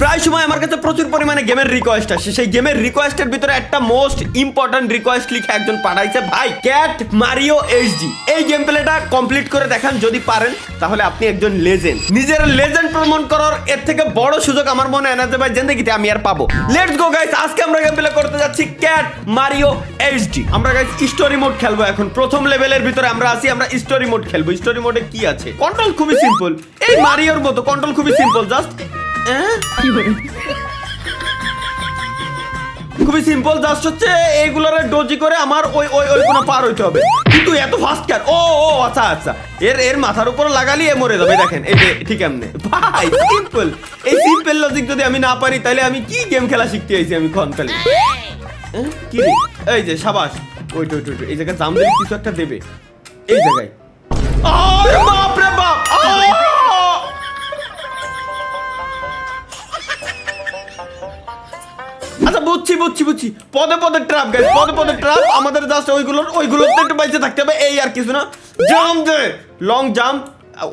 প্রায় সময় আমার কাছে প্রচুর পরিমাণে গেমের রিকোয়েস্ট আসে, সেই গেমের রিকোয়েস্টের ভিতরে একটা মোস্ট ইম্পর্টেন্ট রিকোয়েস্ট লিখে একজন পাঠাইছে, ভাই ক্যাট মারিও এইচডি এই গেম প্লেটা কমপ্লিট করে দেখান, যদি পারেন তাহলে আপনি একজন লেজেন্ড। নিজের লেজেন্ড প্রমাণ করার এর থেকে বড় সুযোগ আমার মনে হয় না যে ভাই জিন্দেগিতে আমি আর পাবো। লেটস গো গাইস, আজকে আমরা গেম প্লে করতে যাচ্ছি ক্যাট মারিও এইচডি। আমরা গাইস স্টোরি মোড খেলবো এখন। প্রথম লেভেলের ভিতরে আমরা আছি, আমরা স্টোরি মোড খেলবো। স্টোরি মোডে কি আছে? কন্ট্রোল খুবই সিম্পল, এই মারিওর মতো কন্ট্রোল খুবই সিম্পল, জাস্ট খুবই সিম্পল, জাস্ট হচ্ছে এইগুলোরে ডোজি করে আমার ওই ওই ওই কোনো পার হইতে হবে। কিন্তু এত ফাস্ট ক্যাট, ও ও আচ্ছা আচ্ছা, এর মাথার উপর লাগালি এ মরে যাবে। দেখেন এই যে ঠিক এমনি ভাই, সিম্পল। এই সিম্পল লজিক যদি আমি না পারি তাহলে আমি কি গেম খেলা শিখতে আইছি আমি ক্ষণকালে। কি রে, এই যে সাবাস, ওইট ওইট ওইট, এই জায়গায় জাম দিলে কিছু একটা দেবে এই জায়গায়। আরে বাপ রে বাপ, আচ্ছা বুঝছি বুঝছি বুঝছি, পদে পদে ট্র্যাপ গাইস, পদে পদে ট্র্যাপ। আমাদের জাস্ট ওইগুলোতে একটু বাইচে থাকতে হবে, এই আর কিছু না। জাম্প দে, লং জাম্প।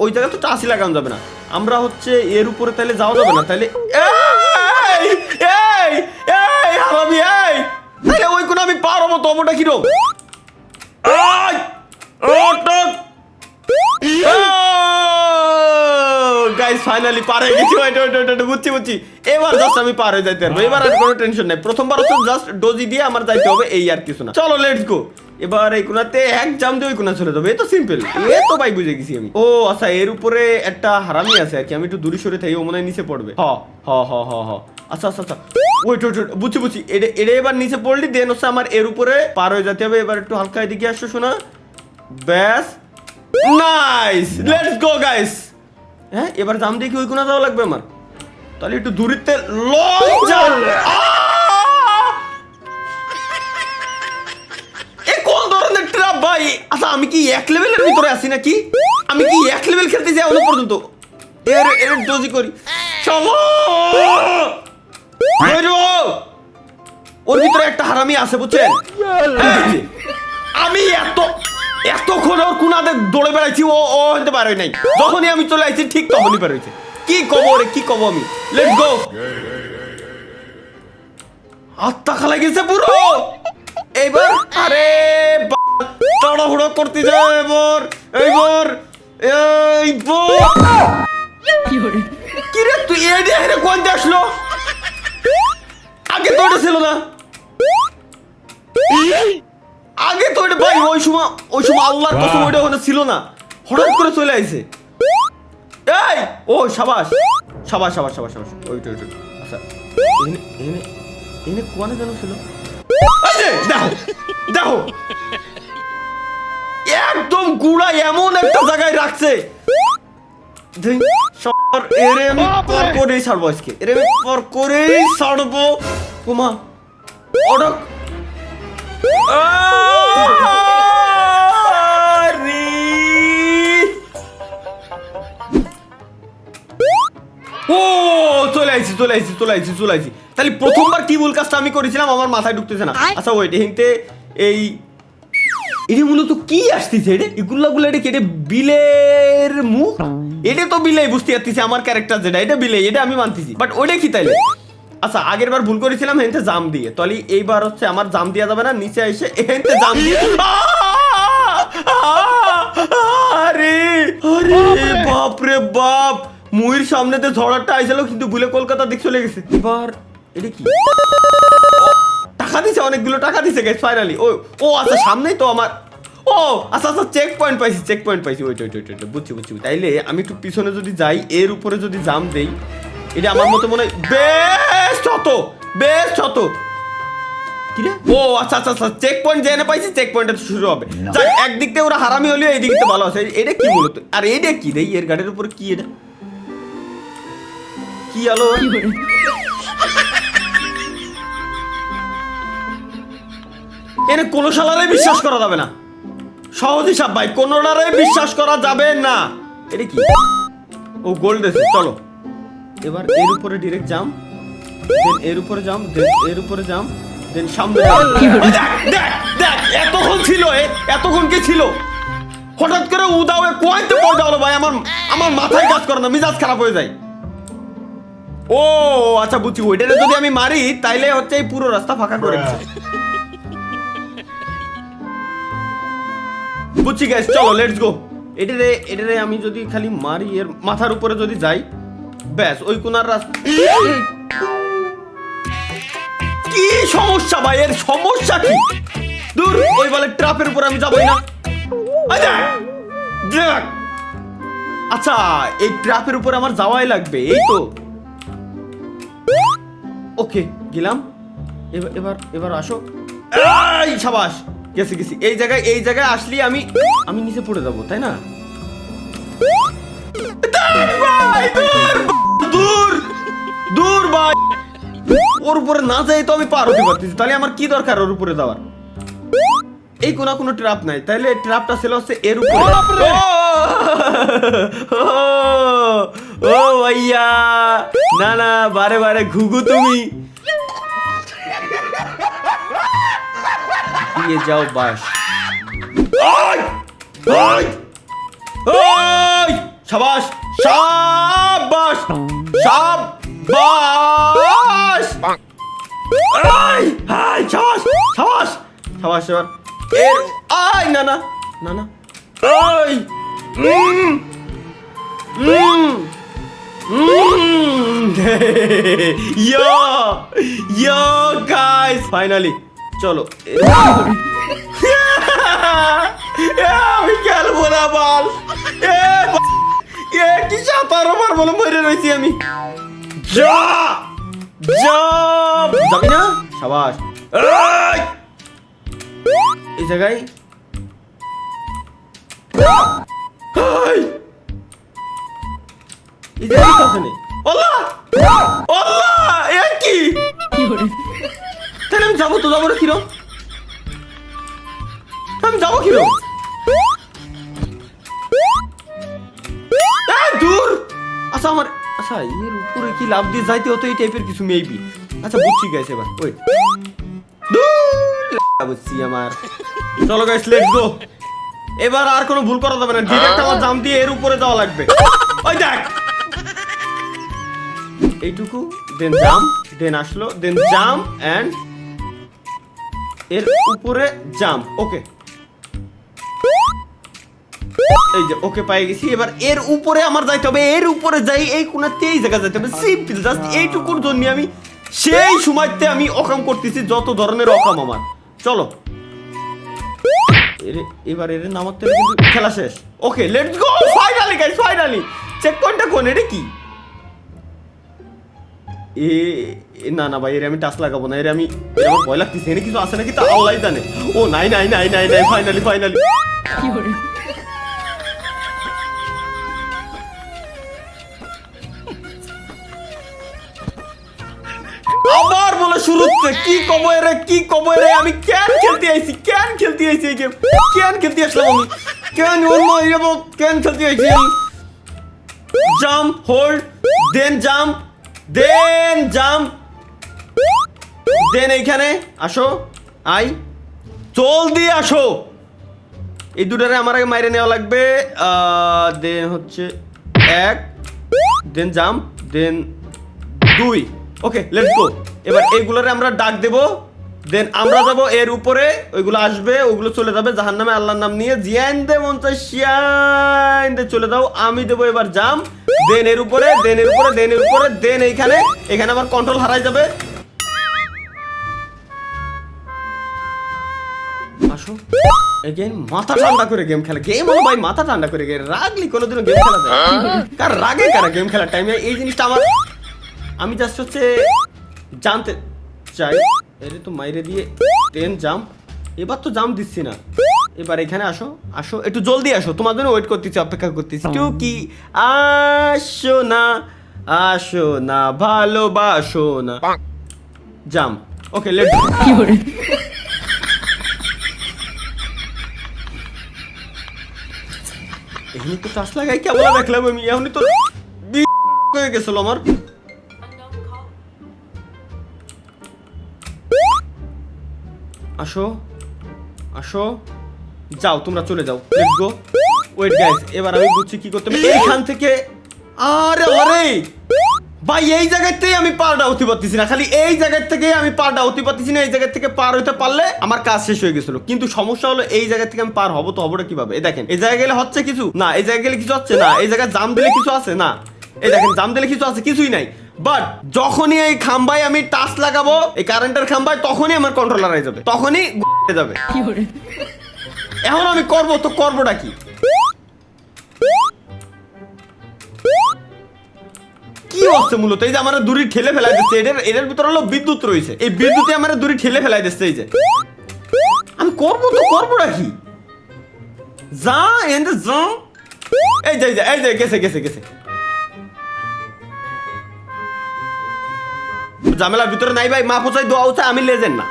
ওই জায়গায় তো টাসি লাগানো যাবে না, আমরা হচ্ছে এর উপরে তাহলে যাওয়া যাবে না। তাহলে এই এই এই হারামি, এই তাহলে ওই কোন আমি পারবো তো? ওটা কিরকম? আই ওটক গাইস, ফাইনালি পার হয়ে গেছি। বুঝছি বুঝছি, এবার জাস্ট আমি পার হয়ে যাইতে পারবো। এবার আর কোনো টেনশন নাই। প্রথমবার হচ্ছে জাস্ট ডোজি দিয়ে আমার যাইতে হবে, এই আর কিছু না। চলো লেটস গো। এবার এই কোনাতে এক জাম দিয়ে ওই কোনা চলে যাবে, এ তো সিম্পল, এ তো ভাই বুঝে গেছি আমি। ও আচ্ছা, এর উপরে একটা হারামি আছে আর কি, আমি একটু দূরে সরে থাকি, ও মনে হয় নিচে পড়বে। হ হ হ হ হ আচ্ছা আচ্ছা আচ্ছা, ওয়েট ওয়েট, বুঝছি বুঝছি। এটা এবার নিচে পড়লি দেন হচ্ছে আমার এর উপরে পার হয়ে যেতে হবে। এবার একটু হালকা এদিকে আসছো, শোনা, ব্যাস, নাইস, লেটস গো গাইস। হ্যাঁ, এবার জাম দিয়ে কি ওই কোনা যাওয়া লাগবে আমার? তাহলে একটু দূরিতে লং জাম্প। এ কোন ধরনের ট্র্যাপ ভাই? আচ্ছা আমি কি এক লেভেলের ভিতরে আছি নাকি? আমি কি এক লেভেল খেলতে যাই এখনো পর্যন্ত? এর ডোজি করি, চলো। ওর ভিতরে একটা হারামি আছে বুঝছেন। আমি এতক্ষণ ওর কুনাতে দৌড়ে বেড়াইছি, ও হতে পারে নাই। যখনই আমি চলে আসছি ঠিক তখনই পার হয়েছে। কি কব রে, কি কব আমি? Let's go. আত্মা খালা গেছে পুরো। এইবার আরে তাড়াহুড়ো করতে যাও। এইবার কি রে তুই এদিকে কোন আসলো? আগে তো এটা ছিল না, আগে তো এটা ভাই ওই সময় আল্লাহর কসম ওইটা ওখানে ছিল না, হঠাৎ করে চলে আইছে। এই ও সাবাস সাবাস সাবাস সাবাস সাবাস, ওইটা ওইটা। আচ্ছা এখানে কোয়ানে যেন ছিল, দেখো দেখো একদম গুড়া এমন একটা জায়গায় রাখছে। এরে আমি পর করেই ছাড়বো আজকে, এরে আমি পর করেই ছাড়বো। ওমা অডক, ও চলে আইছি চলে আইছি চলে আইছি চলে আইছি। তাহলে প্রথমবার কি ভুল কাজটা আমি করেছিলাম আমার মাথায় ঢুকতেছে না। আচ্ছা ওইটা হিংতে এই এটা মূলত কি আসতেছে? এগুলা এটা কেটে বিলের মুখ, এটা তো বিলাই বুঝতে পারতেছি আমার ক্যারেক্টার যেটা, এটা বিলাই, এটা আমি মানতেছি। বাট ওইটা কি তাইলে? আচ্ছা আগের বার ভুল করেছিলাম হেনতে জাম দিয়ে, তাহলে এইবার হচ্ছে আমার জাম দেওয়া যাবে না, নিচে এসে হেনতে জাম দিয়ে। আরে আরে বাপ রে বাপ, মুহির সামনেতে ঝড়াটা আইছিল কিন্তু ভুলে কলকাতা দিক চলে গেছে। এবার এটা কি? টাকা দিছে, অনেকগুলো টাকা দিছে গাইস ফাইনালি। ও আচ্ছা সামনেই তো আমার, ও আচ্ছা আচ্ছা চেক পয়েন্ট পাইছি। ওইটা বুঝছি। তাইলে আমি একটু পিছনে যদি যাই, এর উপরে যদি জাম দেই, এটা আমার মতো মনে হয় বেস্ট হতো। কি রে? ও আচ্ছা আচ্ছা আচ্ছা, চেক পয়েন্ট জেনে পাইছি, চেক পয়েন্টটা শুরু হবে। যাক একদিক থেকে ওরা হারামি হলেও এই দিক থেকে ভালো আছে। এটা কি মূলত? আর এটা কি রে? এর গাড়ির উপরে কি? এটা কি আলো? এনে কোনো শালারে বিশ্বাস করা যাবে না, সহজ হিসাব ভাই, কোনোটারে বিশ্বাস করা যাবে না। এটা কি? ও গোল্ড এসে, চলো এবার এর উপরে ডিরেক্ট জাম, দেন এর উপরে জাম, দেন এর উপরে জাম, দেন সামনে। দেখ এতক্ষণ ছিল, এতক্ষণ কে ছিল? হঠাৎ করে উদাও কোয়াইতে পড়ে গেল ভাই, আমার মাথায় কাজ করে না, মিজাজ খারাপ হয়ে যায়। ও আচ্ছা বুঝছি, ওইটারে যদি আমি মারি তাইলে হচ্ছে এই পুরো রাস্তা ফাঁকা করে দিচ্ছে। বুঝছি গাইস, চলো লেটস গো। এটারে আমি যদি খালি মারি, এর মাথার উপরে যদি যাই, ব্যাস ওই কোনার রাস্তা। কি সমস্যা ভাই, এর সমস্যা কি? দূর, ওই বলে ট্রাপের উপর আমি যাবই না। আচ্ছা, এই ট্রাপের উপর আমার যাওয়াই লাগবে, এই তো। ওকে গেলাম। এবার এবার আসো। এই শাবাশ, গেছি গেছি। এই জায়গায় আসলে আমি নিচে পড়ে যাবো, তাই না? দূর দূর ভাই, ওর উপরে না যাই তো আমি পার হতে পারতেছি, তাহলে আমার কি দরকার ওর উপরে যাওয়ার? এই কোনো ট্র্যাপ নাই, তাহলে ট্র্যাপটা ছিল হচ্ছে এর উপরে। ও ভাইয়া, না না, বারে বারে ঘুঘু তুমি দিয়ে যাও। বাস, সাবাস সাবাস সাবাস, সাবাস সাবাস সাবাস। এবার এর না না না না, ওই yo guys, finally চলো। আমি খেলবো না বল, কি সাঁতার আমার বলে মরে রয়েছি আমি। যাবি না? সাবাস। এই জায়গায় তাহলে আমি যাবো তো, যাবো না কিরম? আমি যাবো কিরম? দূর। আচ্ছা আমার, আচ্ছা এর উপরে কি লাভ দিয়ে যাইতে হতো, এই টাইপের কিছু মেবি। আচ্ছা বুঝছি গাইস, এবার ওই বুঝছি আমার। চলো গাইস লেটস গো। এবার আর কোনো ভুল করা যাবে না, ডিরেক্ট আমার জাম্প দিয়ে এর উপরে যাওয়া লাগবে। ওই দেখ, এইটুকু, দেন জাম্প, দেন আসলো, দেন জাম্প এন্ড এর উপরে জাম্প। ওকে, এই যে ওকে পাই গেছি। এবার এর উপরে আমার যাইতে হবে, এর উপরে যাই এই কোণাতে এই জায়গা যাইতে হবে। সিম্পল, জাস্ট এইটুকুর জন্য আমি সেই সময়তে আমি অকাম করতেছি, যত ধরনের অকাম আমার। চলো এবার এর নামাতে কিন্তু খেলা শেষ। Okay let's go, finally guys, finally. Check পয়েন্টটা কোন, এটা কি? না না ভাই, এর আমি টাচ লাগাবো না, আমার ভয় লাগতেছে। এখানে কিছু আছে নাকি তা আল্লাহই জানে। ও নাই নাই নাই নাই নাই, ফাইনালি ফাইনালি। আবার বলে শুরুতে কি কবয় রে, কি কবয় রে? আমি কেন খেলতে আইছি, কেন খেলতে আইছি এই গেম? কেন খেলতে আসলাম আমি? কেন ওর মা যাবো, কেন খেলতে আইছি আমি? জাম্প, হোল্ড, দেন জাম্প, দেন জাম্প, দেন এইখানে আসো, আই জলদি আসো। এই দুটারে আমার আগে মাইরে নেওয়া লাগবে। দেন হচ্ছে এক, দেন জাম্প, দেন দুই। ওকে লেটস গো। এবার এইগুলোরে আমরা ডাক দেব, দেন আমরা যাব এর উপরে, ওইগুলো আসবে, ওগুলো চলে যাবে জাহান্নামে আল্লাহর নাম নিয়ে। জিয়ান দে মনটা শিয়ান দে, চলে যাও। আমি দেবো এবার জাম্প, দেন এর উপরে, দেন এর উপরে, দেন এর উপরে, দেন এইখানে। এখানে আমার কন্ট্রোল হারাই যাবে। আসো এগেইন, মাথা ঠান্ডা করে গেম খেলা। গেম হলো ভাই মাথা ঠান্ডা করে, রাগলি কোনোদিনও গেম খেলা যায়? কার রাগে কারা গেম খেলার টাইমে? এই জিনিসটা আমার, আমি জাস্ট হচ্ছে জানতে চাই। এর তো মাইরে দিয়ে দেন জাম্প। এবার তো জাম্প দিচ্ছি না। এবার এখানে আসো, আসো একটু জলদি আসো, তোমার জন্য ওয়েট করতেছি, অপেক্ষা করতেছি। টুকি আসো না, আসো না, ভালোবাসো না, জাম্প। ওকে লেটস গো। এখানে তো টাচ লাগাই কেমন দেখলাম আমি, এখনই তো হয়ে গেছিল আমার। আসো আসো, যাও তোমরা চলে যাও, লেটস গো। ওয়েট গাইস, এবার আমি বুঝছি কি করতে হবে। এইখান থেকে, আরে আরে ভাই এই জায়গাতেই আমি পারটা হতে পারতেছি না, খালি এই জায়গা থেকে আমি পারটা হতে পারতেছি না। এই জায়গা থেকে পার হইতে পারলে আমার কাজ শেষ হয়ে গেছিল, কিন্তু সমস্যা হলো এই জায়গা থেকে আমি পার হবো তো হবোটা কিভাবে? এই দেখেন এই জায়গায় গেলে হচ্ছে কিছু না, এই জায়গায় গেলে কিছু হচ্ছে না, এই জায়গায় জাম দিলে কিছু আছে না, এই দেখেন জাম দিলে কিছু আছে, কিছুই নাই। বাট যখনই এই খাম্বায় আমি টাচ লাগাবো, এই কারেন্টের খাম্বায়, তখনই আমার কন্ট্রোলার হয়ে যাবে, তখনই যাবে। এখন আমি করবো তো করবোটা কি? কি হচ্ছে মূলত? এই যে আমার দূরে ঠেলে ফেলাই দিচ্ছে, এটার ভিতরে হলো বিদ্যুৎ রয়েছে, এই বিদ্যুতে আমার দূরে ঠেলে ফেলাই দিচ্ছে। এই যে আমি করবো তো করবোটা কি? যা এন্ড যা, এই যে এই যে গেছে গেছে গেছে। ঝামেলার ভিতরে নাই ভাই, মা পোচাই দোয়া হচ্ছে। আমি লেজেন্ড না,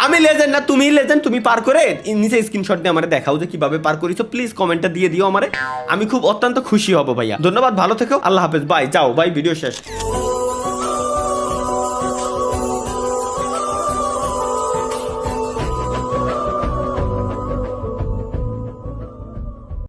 আমি লেজেন্ড না, তুমি লেজেন্ড। তুমি পার করে নিচে স্ক্রিনশট দিয়ে আমারে দেখাও যে কিভাবে পার করিছো। প্লিজ কমেন্টটা দিয়ে দিও আমারে, আমি খুব অত্যন্ত খুশি হব ভাইয়া। ধন্যবাদ, ভালো থেকো, আল্লাহ হাফেজ, বাই, যাও ভাই, ভিডিও শেষ।